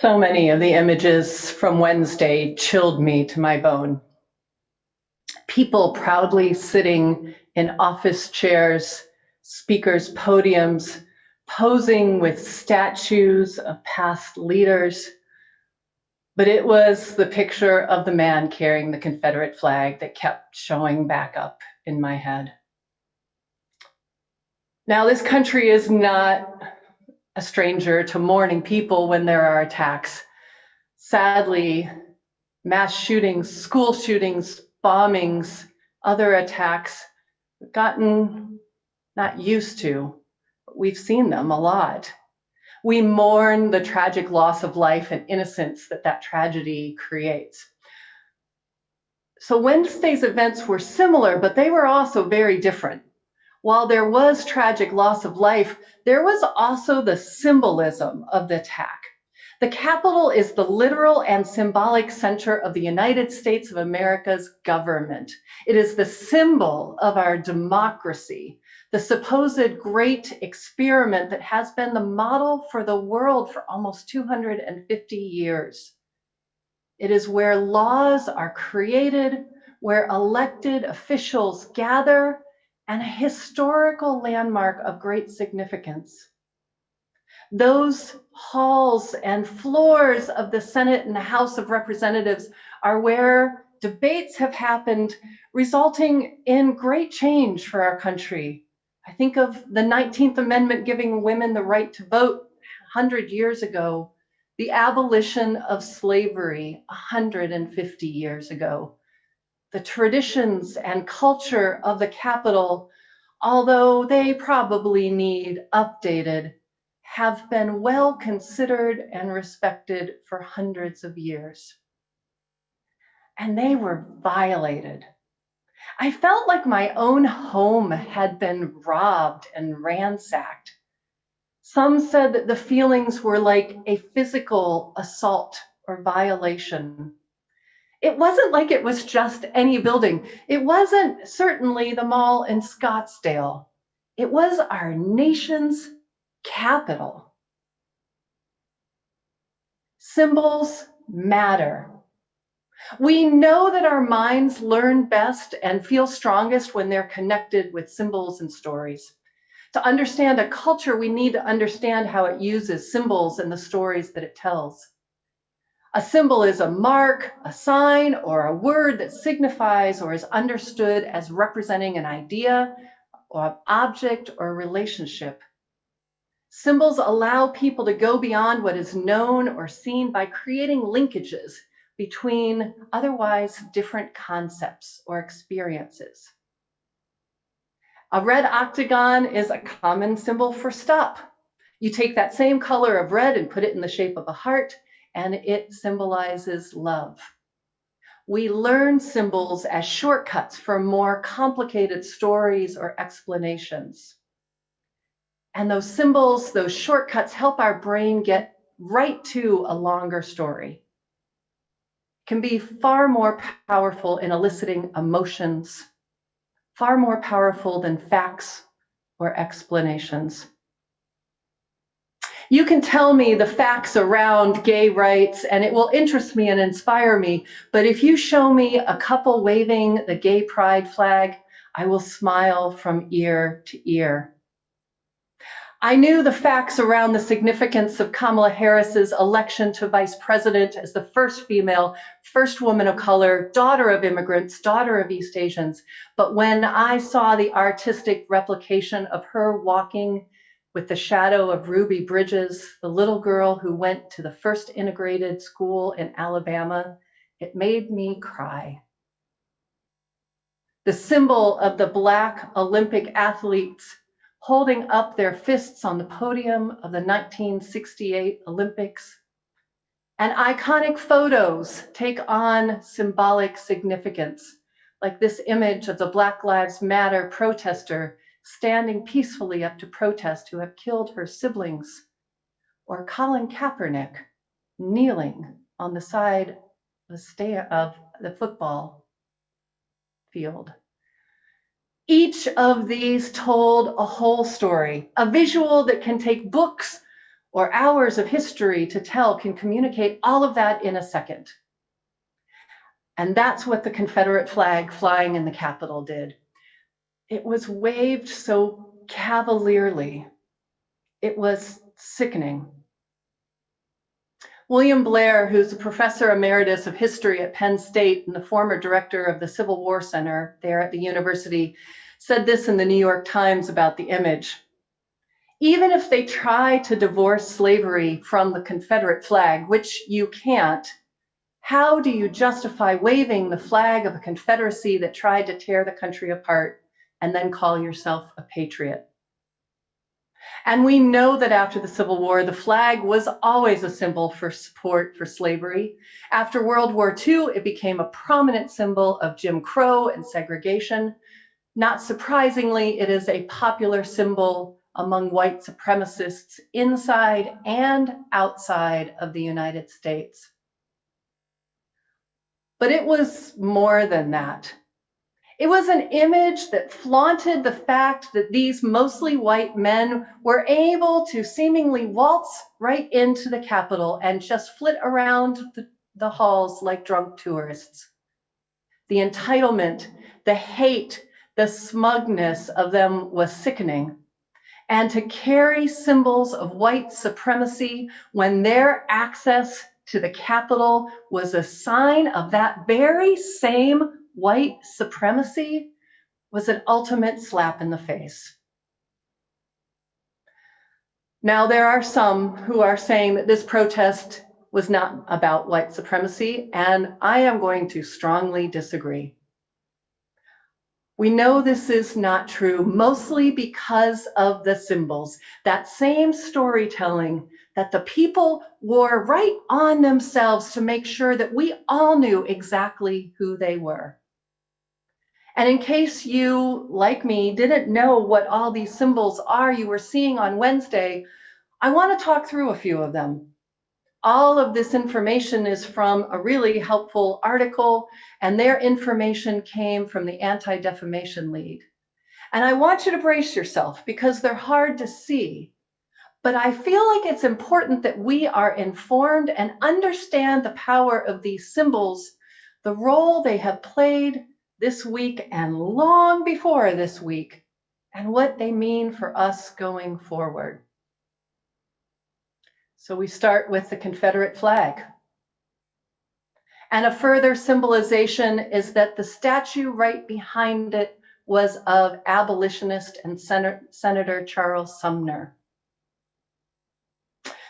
So many of the images from Wednesday chilled me to my bone. People proudly sitting in office chairs, speakers' podiums, posing with statues of past leaders. But it was the picture of the man carrying the Confederate flag that kept showing back up in my head. Now, this country is not a stranger to mourning people when there are attacks. Sadly, mass shootings, school shootings, bombings, other attacks, we've gotten not used to, but we've seen them a lot. We mourn the tragic loss of life and innocence that tragedy creates. So Wednesday's events were similar, but they were also very different. While there was tragic loss of life, there was also the symbolism of the attack. The Capitol is the literal and symbolic center of the United States of America's government. It is the symbol of our democracy, the supposed great experiment that has been the model for the world for almost 250 years. It is where laws are created, where elected officials gather, and a historical landmark of great significance. Those halls and floors of the Senate and the House of Representatives are where debates have happened, resulting in great change for our country. I think of the 19th Amendment giving women the right to vote 100 years ago, the abolition of slavery 150 years ago. The traditions and culture of the Capitol, although they probably need updated, have been well considered and respected for hundreds of years. And they were violated. I felt like my own home had been robbed and ransacked. Some said that the feelings were like a physical assault or violation. It wasn't like it was just any building. It wasn't certainly the mall in Scottsdale. It was our nation's capital. Symbols matter. We know that our minds learn best and feel strongest when they're connected with symbols and stories. To understand a culture, we need to understand how it uses symbols and the stories that it tells. A symbol is a mark, a sign, or a word that signifies or is understood as representing an idea, or an object, or a relationship. Symbols allow people to go beyond what is known or seen by creating linkages between otherwise different concepts or experiences. A red octagon is a common symbol for stop. You take that same color of red and put it in the shape of a heart, and it symbolizes love. We learn symbols as shortcuts for more complicated stories or explanations. And those symbols, those shortcuts, help our brain get right to a longer story. It can be far more powerful in eliciting emotions, far more powerful than facts or explanations. You can tell me the facts around gay rights and it will interest me and inspire me, but if you show me a couple waving the gay pride flag, I will smile from ear to ear. I knew the facts around the significance of Kamala Harris's election to vice president as the first female, first woman of color, daughter of immigrants, daughter of East Asians. But when I saw the artistic replication of her walking with the shadow of Ruby Bridges, the little girl who went to the first integrated school in Alabama, it made me cry. The symbol of the Black Olympic athletes holding up their fists on the podium of the 1968 Olympics. And iconic photos take on symbolic significance, like this image of the Black Lives Matter protester standing peacefully up to protest who have killed her siblings, or Colin Kaepernick kneeling on the side of the football field. Each of these told a whole story, a visual that can take books or hours of history to tell can communicate all of that in a second. And that's what the Confederate flag flying in the Capitol did. It was waved so cavalierly. It was sickening. William Blair, who's a professor emeritus of history at Penn State and the former director of the Civil War Center there at the university, said this in the New York Times about the image. Even if they try to divorce slavery from the Confederate flag, which you can't, how do you justify waving the flag of a Confederacy that tried to tear the country apart and then call yourself a patriot? And we know that after the Civil War, the flag was always a symbol for support for slavery. After World War II, it became a prominent symbol of Jim Crow and segregation. Not surprisingly, it is a popular symbol among white supremacists inside and outside of the United States. But it was more than that. It was an image that flaunted the fact that these mostly white men were able to seemingly waltz right into the Capitol and just flit around the halls like drunk tourists. The entitlement, the hate, the smugness of them was sickening. And to carry symbols of white supremacy when their access to the Capitol was a sign of that very same white supremacy was an ultimate slap in the face. Now, there are some who are saying that this protest was not about white supremacy, and I am going to strongly disagree. We know this is not true, mostly because of the symbols, that same storytelling that the people wore right on themselves to make sure that we all knew exactly who they were. And in case you, like me, didn't know what all these symbols are you were seeing on Wednesday, I want to talk through a few of them. All of this information is from a really helpful article, and their information came from the Anti-Defamation League. And I want you to brace yourself because they're hard to see. But I feel like it's important that we are informed and understand the power of these symbols, the role they have played this week and long before this week, and what they mean for us going forward. So we start with the Confederate flag. And a further symbolization is that the statue right behind it was of abolitionist and Senator Charles Sumner.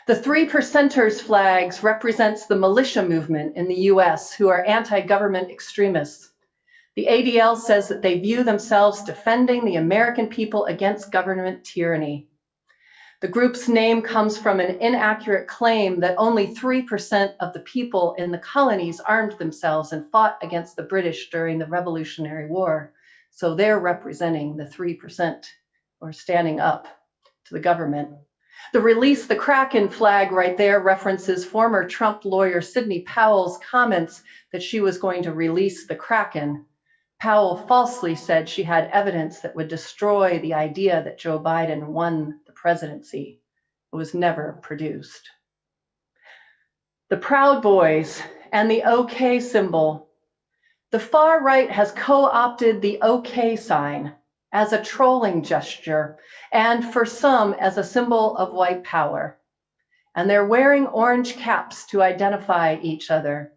The Three Percenters flags represents the militia movement in the US who are anti-government extremists. The ADL says that they view themselves defending the American people against government tyranny. The group's name comes from an inaccurate claim that only 3% of the people in the colonies armed themselves and fought against the British during the Revolutionary War. So they're representing the 3% or standing up to the government. The Release the Kraken flag right there references former Trump lawyer Sidney Powell's comments that she was going to release the Kraken. Powell falsely said she had evidence that would destroy the idea that Joe Biden won the presidency. It was never produced. The Proud Boys and the OK symbol. The far right has co-opted the OK sign as a trolling gesture, and for some as a symbol of white power. And they're wearing orange caps to identify each other.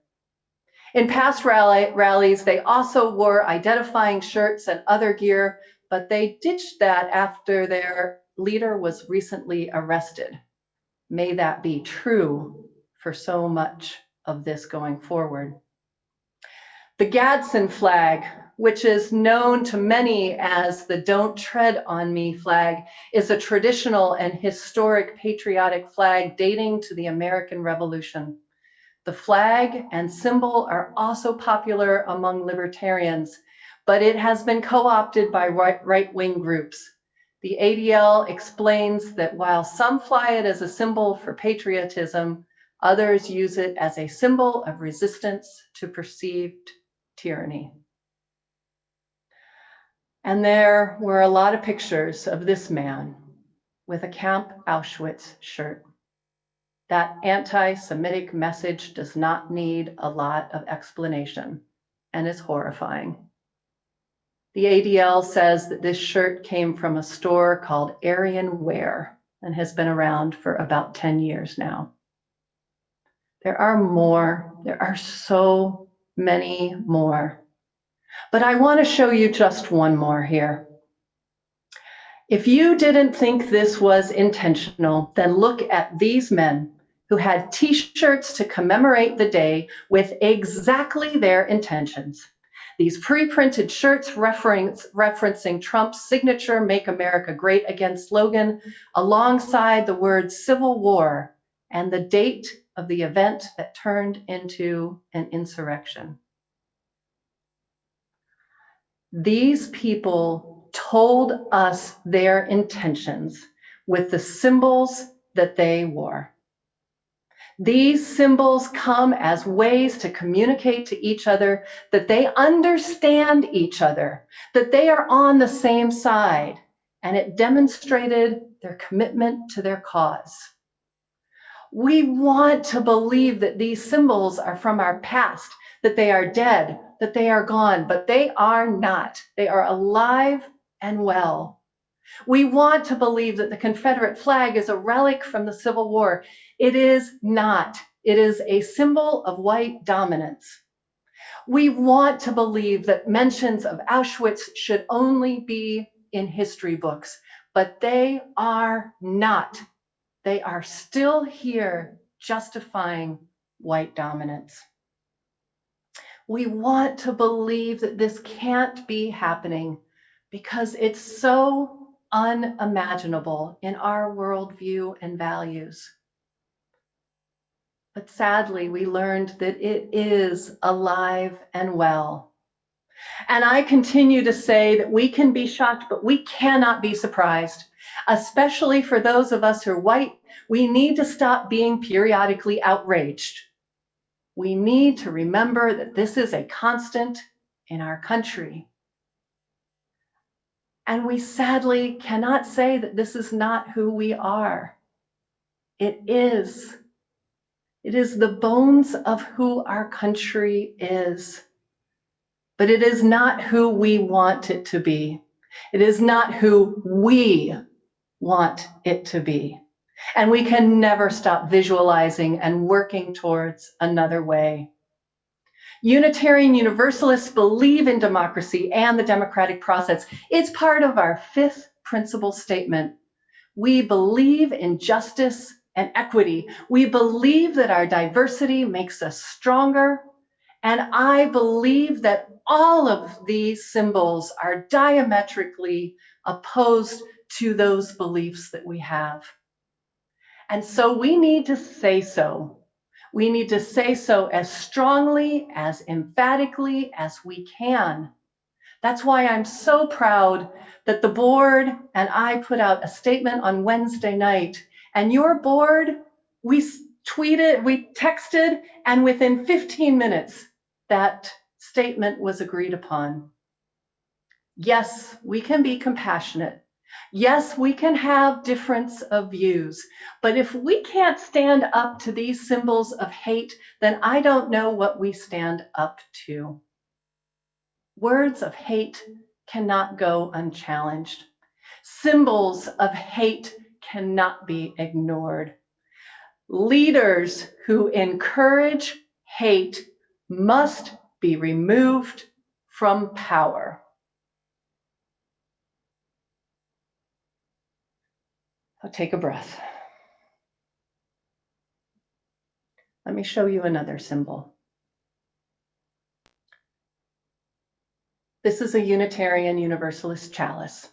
In past rallies, they also wore identifying shirts and other gear, but they ditched that after their leader was recently arrested. May that be true for so much of this going forward. The Gadsden flag, which is known to many as the Don't Tread on Me flag, is a traditional and historic patriotic flag dating to the American Revolution. The flag and symbol are also popular among libertarians, but it has been co-opted by right-wing groups. The ADL explains that while some fly it as a symbol for patriotism, others use it as a symbol of resistance to perceived tyranny. And there were a lot of pictures of this man with a Camp Auschwitz shirt. That anti-Semitic message does not need a lot of explanation and is horrifying. The ADL says that this shirt came from a store called Aryan Wear and has been around for about 10 years now. There are more. There are so many more. But I want to show you just one more here. If you didn't think this was intentional, then look at these men who had t-shirts to commemorate the day with exactly their intentions. These pre-printed shirts referencing Trump's signature Make America Great Again slogan, alongside the words Civil War and the date of the event that turned into an insurrection. These people told us their intentions with the symbols that they wore. These symbols come as ways to communicate to each other that they understand each other, that they are on the same side, and it demonstrated their commitment to their cause. We want to believe that these symbols are from our past, that they are dead, that they are gone, but they are not. They are alive and well. We want to believe that the Confederate flag is a relic from the Civil War. It is not. It is a symbol of white dominance. We want to believe that mentions of Auschwitz should only be in history books, but they are not. They are still here justifying white dominance. We want to believe that this can't be happening because it's so unimaginable in our worldview and values. But sadly, we learned that it is alive and well. And I continue to say that we can be shocked, but we cannot be surprised. Especially for those of us who are white, we need to stop being periodically outraged. We need to remember that this is a constant in our country. And we sadly cannot say that this is not who we are. It is. It is the bones of who our country is. But it is not who we want it to be. It is not who we want it to be. And we can never stop visualizing and working towards another way. Unitarian Universalists believe in democracy and the democratic process. It's part of our fifth principle statement. We believe in justice and equity. We believe that our diversity makes us stronger. And I believe that all of these symbols are diametrically opposed to those beliefs that we have. And so we need to say so. We need to say so as strongly, as emphatically as we can. That's why I'm so proud that the board and I put out a statement on Wednesday night. And your board, we tweeted, we texted, and within 15 minutes, that statement was agreed upon. Yes, we can be compassionate. Yes, we can have difference of views, but if we can't stand up to these symbols of hate, then I don't know what we stand up to. Words of hate cannot go unchallenged. Symbols of hate cannot be ignored. Leaders who encourage hate must be removed from power. So take a breath. Let me show you another symbol. This is a Unitarian Universalist chalice.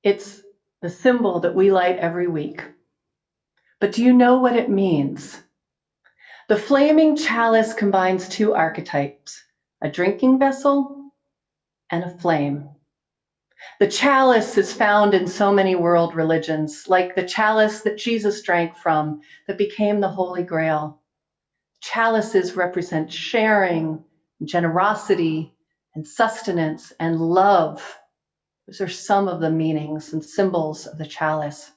It's the symbol that we light every week. But do you know what it means? The flaming chalice combines two archetypes, a drinking vessel and a flame. The chalice is found in so many world religions, like the chalice that Jesus drank from that became the Holy Grail. Chalices represent sharing, generosity, and sustenance and love. Those are some of the meanings and symbols of the chalice.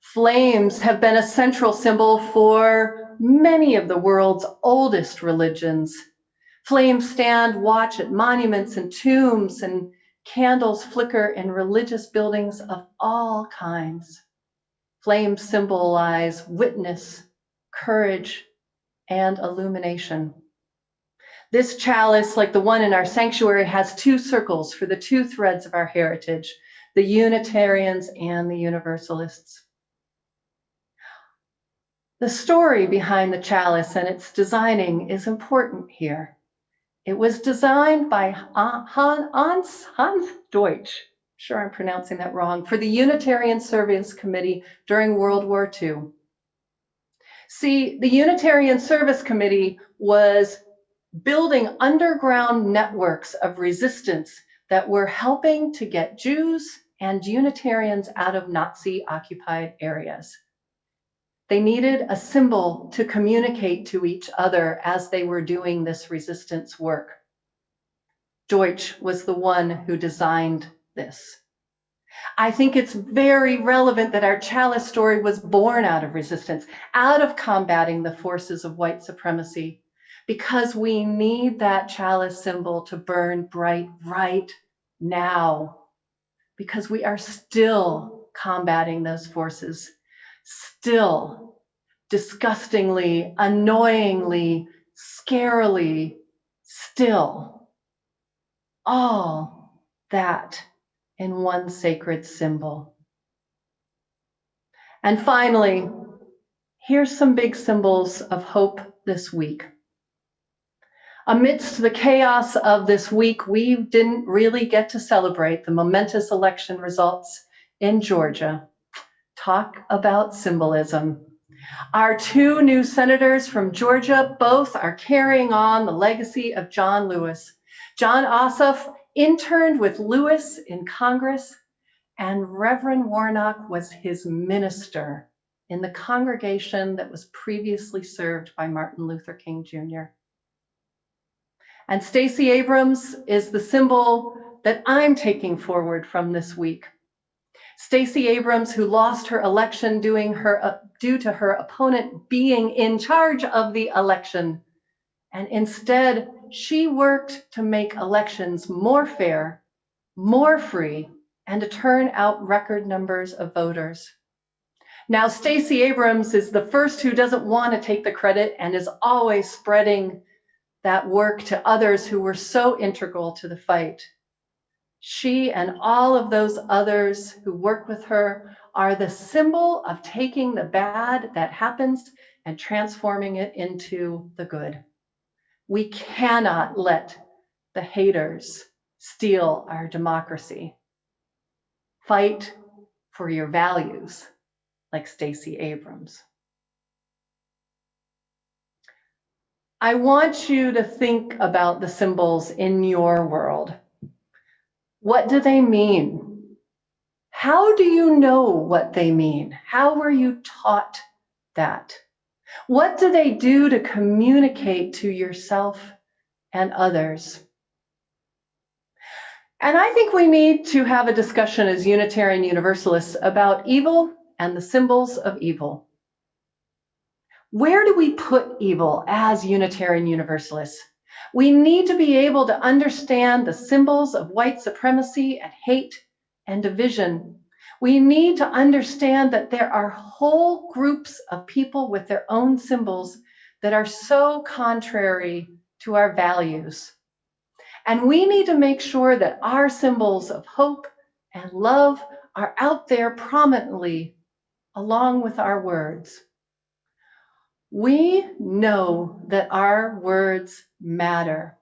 Flames have been a central symbol for many of the world's oldest religions. Flames stand watch at monuments and tombs, and candles flicker in religious buildings of all kinds. Flames symbolize witness, courage, and illumination. This chalice, like the one in our sanctuary, has two circles for the two threads of our heritage, the Unitarians and the Universalists. The story behind the chalice and its designing is important here. It was designed by Hans Deutsch, sure I'm pronouncing that wrong, for the Unitarian Service Committee during World War II. See, the Unitarian Service Committee was building underground networks of resistance that were helping to get Jews and Unitarians out of Nazi-occupied areas. They needed a symbol to communicate to each other as they were doing this resistance work. Deutsch was the one who designed this. I think it's very relevant that our chalice story was born out of resistance, out of combating the forces of white supremacy, because we need that chalice symbol to burn bright right now, because we are still combating those forces, still disgustingly, annoyingly, scarily, still. All that in one sacred symbol. And finally, here's some big symbols of hope this week. Amidst the chaos of this week, we didn't really get to celebrate the momentous election results in Georgia. Talk about symbolism. Our two new senators from Georgia both are carrying on the legacy of John Lewis. John Ossoff interned with Lewis in Congress, and Reverend Warnock was his minister in the congregation that was previously served by Martin Luther King Jr. And Stacey Abrams is the symbol that I'm taking forward from this week. Stacey Abrams, who lost her election due to her opponent being in charge of the election, and instead she worked to make elections more fair, more free, and to turn out record numbers of voters. Now, Stacey Abrams is the first who doesn't want to take the credit and is always spreading that work to others who were so integral to the fight. She and all of those others who work with her are the symbol of taking the bad that happens and transforming it into the good. We cannot let the haters steal our democracy. Fight for your values, like Stacey Abrams. I want you to think about the symbols in your world. What do they mean? How do you know what they mean? How were you taught that? What do they do to communicate to yourself and others? And I think we need to have a discussion as Unitarian Universalists about evil and the symbols of evil. Where do we put evil as Unitarian Universalists? We need to be able to understand the symbols of white supremacy and hate and division. We need to understand that there are whole groups of people with their own symbols that are so contrary to our values. And we need to make sure that our symbols of hope and love are out there prominently along with our words. We know that our words matter.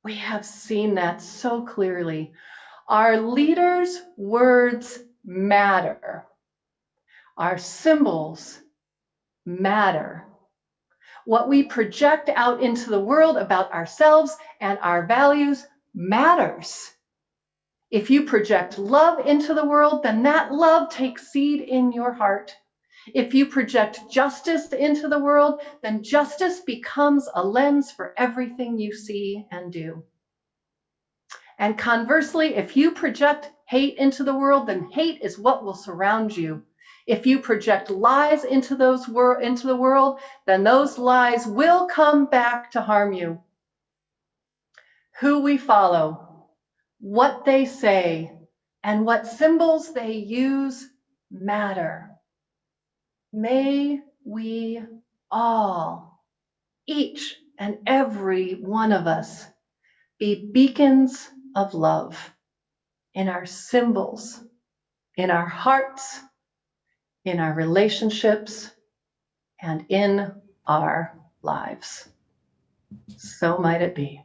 We have seen that so clearly. Our leaders' words matter. Our symbols matter. What we project out into the world about ourselves and our values matters. If you project love into the world, then that love takes seed in your heart. If you project justice into the world, then justice becomes a lens for everything you see and do. And conversely, if you project hate into the world, then hate is what will surround you. If you project lies into the world, then those lies will come back to harm you. Who we follow, what they say, and what symbols they use matter. May we all, each and every one of us, be beacons of love in our symbols, in our hearts, in our relationships, and in our lives. So might it be.